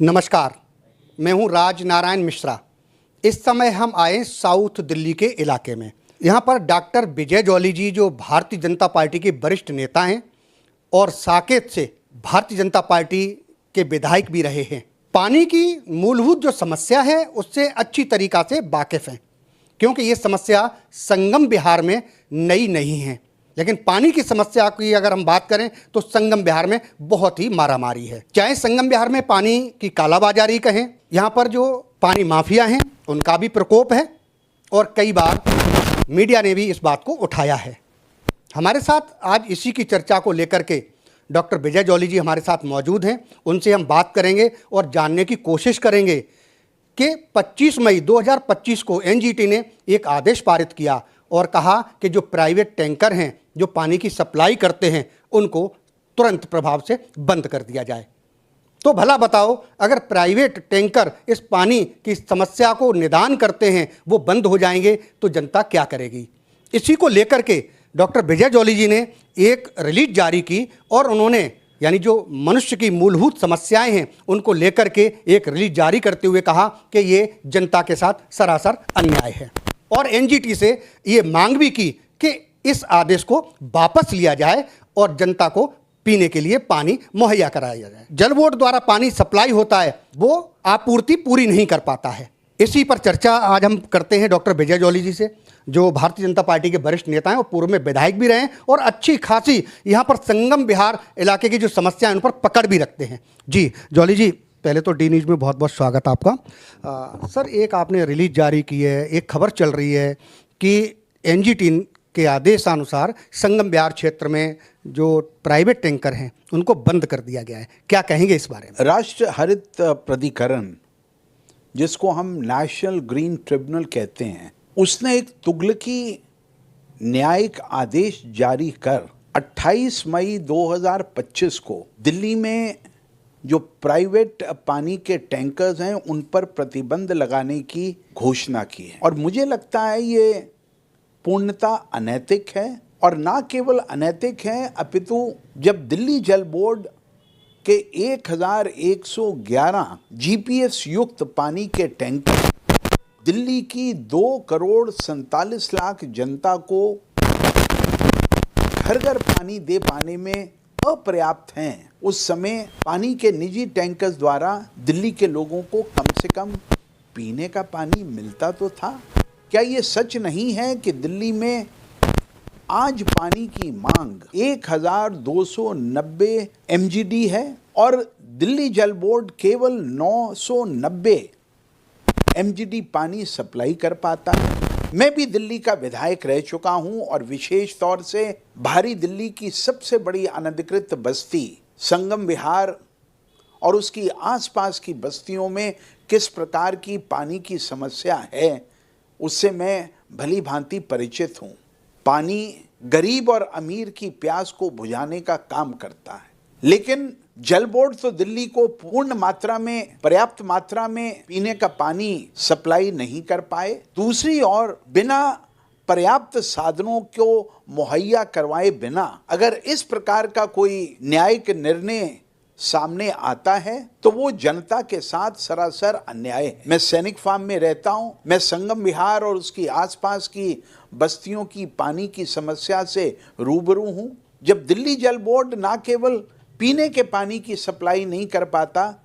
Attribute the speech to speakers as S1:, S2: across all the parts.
S1: नमस्कार, मैं हूं राज नारायण मिश्रा। इस समय हम आए साउथ दिल्ली के इलाके में। यहां पर डॉक्टर विजय जॉली जी जो भारतीय जनता पार्टी के वरिष्ठ नेता हैं और साकेत से भारतीय जनता पार्टी के विधायक भी रहे हैं, पानी की मूलभूत जो समस्या है उससे अच्छी तरीक़ा से वाकिफ़ हैं, क्योंकि ये समस्या संगम बिहार में नई नहीं है। लेकिन पानी की समस्या की अगर हम बात करें तो संगम बिहार में बहुत ही मारामारी है। चाहे संगम बिहार में पानी की कालाबाजारी कहें, यहाँ पर जो पानी माफिया हैं उनका भी प्रकोप है और कई बार मीडिया ने भी इस बात को उठाया है। हमारे साथ आज इसी की चर्चा को लेकर के डॉक्टर विजय जॉली जी हमारे साथ मौजूद हैं। उनसे हम बात करेंगे और जानने की कोशिश करेंगे कि 25 मई 2025 को एनजीटी ने एक आदेश पारित किया और कहा कि जो प्राइवेट टैंकर हैं जो पानी की सप्लाई करते हैं उनको तुरंत प्रभाव से बंद कर दिया जाए। तो भला बताओ, अगर प्राइवेट टैंकर इस पानी की समस्या को निदान करते हैं वो बंद हो जाएंगे तो जनता क्या करेगी? इसी को लेकर के डॉक्टर विजय जॉली जी ने एक रिलीज जारी की और उन्होंने यानी जो मनुष्य की मूलभूत समस्याएं हैं उनको लेकर के एक रिलीज जारी करते हुए कहा कि ये जनता के साथ सरासर अन्याय है और एनजीटी से ये मांग भी की कि इस आदेश को वापस लिया जाए और जनता को पीने के लिए पानी मुहैया कराया जाए। जल बोर्ड द्वारा पानी सप्लाई होता है वो आपूर्ति पूरी नहीं कर पाता है। इसी पर चर्चा आज हम करते हैं डॉक्टर विजय जॉली जी से, जो भारतीय जनता पार्टी के वरिष्ठ नेता हैं और पूर्व में विधायक भी रहे हैं और अच्छी खासी यहाँ पर संगम बिहार इलाके की जो समस्या है उन पर पकड़ भी रखते हैं। जी जॉली जी, पहले तो डी न्यूज़ में बहुत बहुत स्वागत आपका। सर, एक आपने रिलीज जारी की है, एक खबर चल रही है कि एनजीटी के आदेशानुसार संगम बिहार क्षेत्र में जो प्राइवेट टैंकर हैं उनको बंद कर दिया गया है। क्या कहेंगे इस बारे में?
S2: राष्ट्र हरित प्राधिकरण, जिसको हम नेशनल ग्रीन ट्रिब्यूनल कहते हैं, उसने एक तुगलकी न्यायिक आदेश जारी कर 28 मई 2025 को दिल्ली में जो प्राइवेट पानी के टैंकर्स हैं उन पर प्रतिबंध लगाने की घोषणा की है। और मुझे लगता है ये पूर्णतः अनैतिक है और ना केवल अनैतिक है अपितु जब दिल्ली जल बोर्ड के 1111 जीपीएस युक्त पानी के टैंकर दिल्ली की 2,47,00,000 जनता को घर घर पानी दे पाने में अपर्याप्त हैं, उस समय पानी के निजी टैंकर्स द्वारा दिल्ली के लोगों को कम से कम पीने का पानी मिलता तो था। क्या ये सच नहीं है कि दिल्ली में आज पानी की मांग 1290 एमजीडी है और दिल्ली जल बोर्ड केवल 990 एमजीडी पानी सप्लाई कर पाता है? मैं भी दिल्ली का विधायक रह चुका हूं और विशेष तौर से भारी दिल्ली की सबसे बड़ी अनधिकृत बस्ती संगम विहार और उसकी आसपास की बस्तियों में किस प्रकार की पानी की समस्या है उससे मैं भली भांति परिचित हूँ। पानी गरीब और अमीर की प्यास को बुझाने का काम करता है, लेकिन जल बोर्ड तो दिल्ली को पूर्ण मात्रा में, पर्याप्त मात्रा में पीने का पानी सप्लाई नहीं कर पाए। दूसरी ओर बिना पर्याप्त साधनों को मुहैया करवाए बिना अगर इस प्रकार का कोई न्यायिक निर्णय सामने आता है तो वो जनता के साथ सरासर अन्याय है। मैं सैनिक फार्म में रहता हूं, मैं संगम विहार और उसकी आसपास की बस्तियों की पानी की समस्या से रूबरू हूं। जब दिल्ली जल बोर्ड ना केवल पीने के पानी की सप्लाई नहीं कर पाता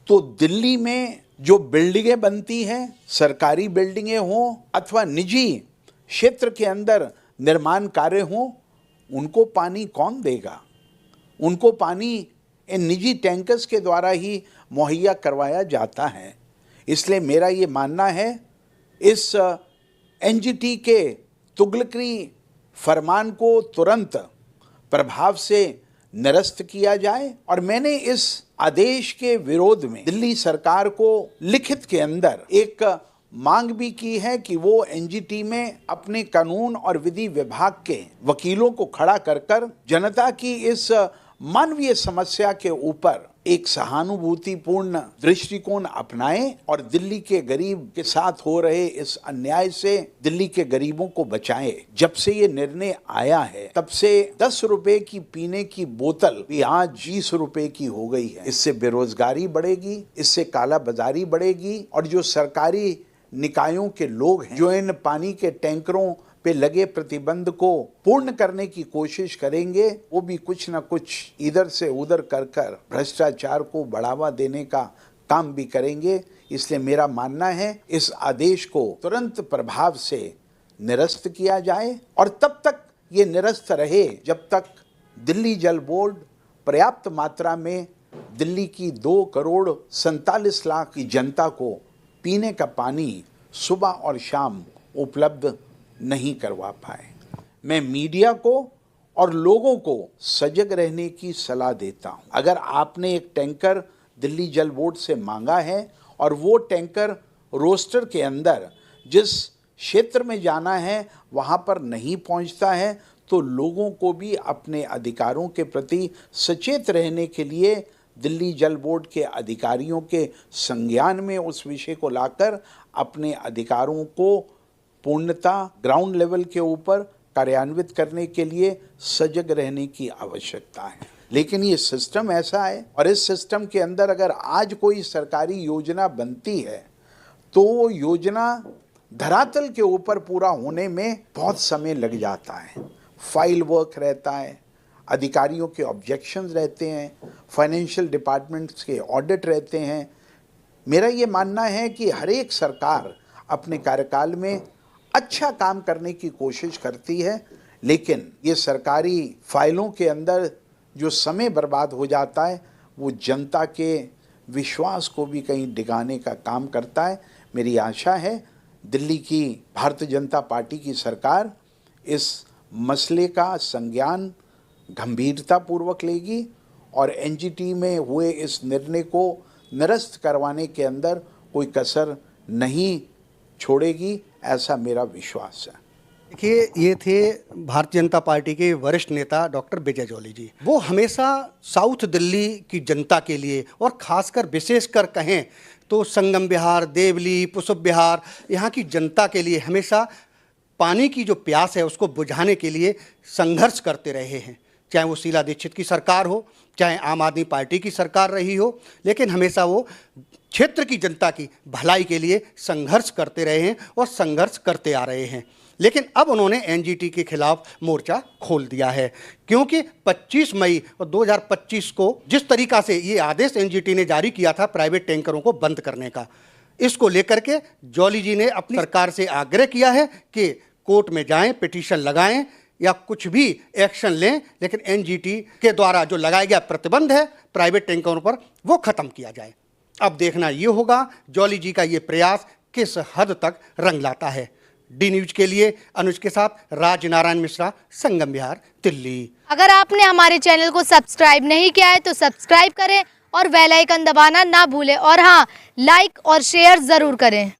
S2: तो दिल्ली में जो बिल्डिंगें बनती हैं, सरकारी बिल्डिंगें हों अथवा निजी क्षेत्र के अंदर निर्माण कार्य हों, उनको पानी कौन देगा? उनको पानी इन निजी टैंकर्स के द्वारा ही मुहैया करवाया जाता है। इसलिए मेरा ये मानना है इस एनजीटी के तुगलकी फरमान को तुरंत प्रभाव से निरस्त किया जाए और मैंने इस आदेश के विरोध में दिल्ली सरकार को लिखित के अंदर एक मांग भी की है कि वो एनजीटी में अपने कानून और विधि विभाग के वकीलों को खड़ा कर जनता की इस मानवीय समस्या के ऊपर एक सहानुभूतिपूर्ण दृष्टिकोण अपनाएं और दिल्ली के गरीब के साथ हो रहे इस अन्याय से दिल्ली के गरीबों को बचाएं। जब से ये निर्णय आया है तब से 10 रुपए की पीने की बोतल भी आज 20 रुपए की हो गई है। इससे बेरोजगारी बढ़ेगी, इससे काला बाजारी बढ़ेगी और जो सरकारी निकायों के लोग हैं जो इन पानी के टैंकरों पे लगे प्रतिबंध को पूर्ण करने की कोशिश करेंगे, वो भी कुछ न कुछ इधर से उधर कर भ्रष्टाचार को बढ़ावा देने का काम भी करेंगे। इसलिए मेरा मानना है इस आदेश को तुरंत प्रभाव से निरस्त किया जाए और तब तक ये निरस्त रहे जब तक दिल्ली जल बोर्ड पर्याप्त मात्रा में दिल्ली की 2,47,00,000 की जनता को पीने का पानी सुबह और शाम उपलब्ध नहीं करवा पाए। मैं मीडिया को और लोगों को सजग रहने की सलाह देता हूं। अगर आपने एक टैंकर दिल्ली जल बोर्ड से मांगा है और वो टैंकर रोस्टर के अंदर जिस क्षेत्र में जाना है वहां पर नहीं पहुंचता है, तो लोगों को भी अपने अधिकारों के प्रति सचेत रहने के लिए दिल्ली जल बोर्ड के अधिकारियों के संज्ञान में उस विषय को लाकर अपने अधिकारों को पूर्णता ग्राउंड लेवल के ऊपर कार्यान्वित करने के लिए सजग रहने की आवश्यकता है। लेकिन ये सिस्टम ऐसा है और इस सिस्टम के अंदर अगर आज कोई सरकारी योजना बनती है तो वो योजना धरातल के ऊपर पूरा होने में बहुत समय लग जाता है। फाइल वर्क रहता है, अधिकारियों के ऑब्जेक्शंस रहते हैं, फाइनेंशियल डिपार्टमेंट्स के ऑडिट रहते हैं। मेरा ये मानना है कि हर एक सरकार अपने कार्यकाल में अच्छा काम करने की कोशिश करती है, लेकिन ये सरकारी फाइलों के अंदर जो समय बर्बाद हो जाता है वो जनता के विश्वास को भी कहीं डिगाने का काम करता है। मेरी आशा है दिल्ली की भारतीय जनता पार्टी की सरकार इस मसले का संज्ञान गंभीरतापूर्वक लेगी और एनजीटी में हुए इस निर्णय को निरस्त करवाने के अंदर कोई कसर नहीं छोड़ेगी, ऐसा मेरा विश्वास है।
S1: देखिए, ये थे भारतीय जनता पार्टी के वरिष्ठ नेता डॉक्टर विजय जॉली जी। वो हमेशा साउथ दिल्ली की जनता के लिए और खासकर विशेषकर कहें तो संगम विहार, देवली, पुष्प विहार, यहाँ की जनता के लिए हमेशा पानी की जो प्यास है उसको बुझाने के लिए संघर्ष करते रहे हैं। चाहे वो शीला दीक्षित की सरकार हो, चाहे आम आदमी पार्टी की सरकार रही हो, लेकिन हमेशा वो क्षेत्र की जनता की भलाई के लिए संघर्ष करते रहे हैं और संघर्ष करते आ रहे हैं। लेकिन अब उन्होंने एनजीटी के खिलाफ मोर्चा खोल दिया है, क्योंकि 25 मई 2025 को जिस तरीका से ये आदेश एनजीटी ने जारी किया था प्राइवेट टैंकरों को बंद करने का, इसको लेकर के जॉली जी ने अपनी सरकार से आग्रह किया है कि कोर्ट में जाएं, पिटीशन लगाएं या कुछ भी एक्शन लें, लेकिन एनजीटी के द्वारा जो लगाया गया प्रतिबंध है प्राइवेट टैंकरों पर वो खत्म किया जाए। अब देखना ये होगा जॉली जी का ये प्रयास किस हद तक रंग लाता है। डी न्यूज के लिए अनुज के साथ राज नारायण मिश्रा, संगम विहार, दिल्ली।
S3: अगर आपने हमारे चैनल को सब्सक्राइब नहीं किया है तो सब्सक्राइब करें और बेल आइकन दबाना ना भूलें और हाँ, लाइक और शेयर जरूर करें।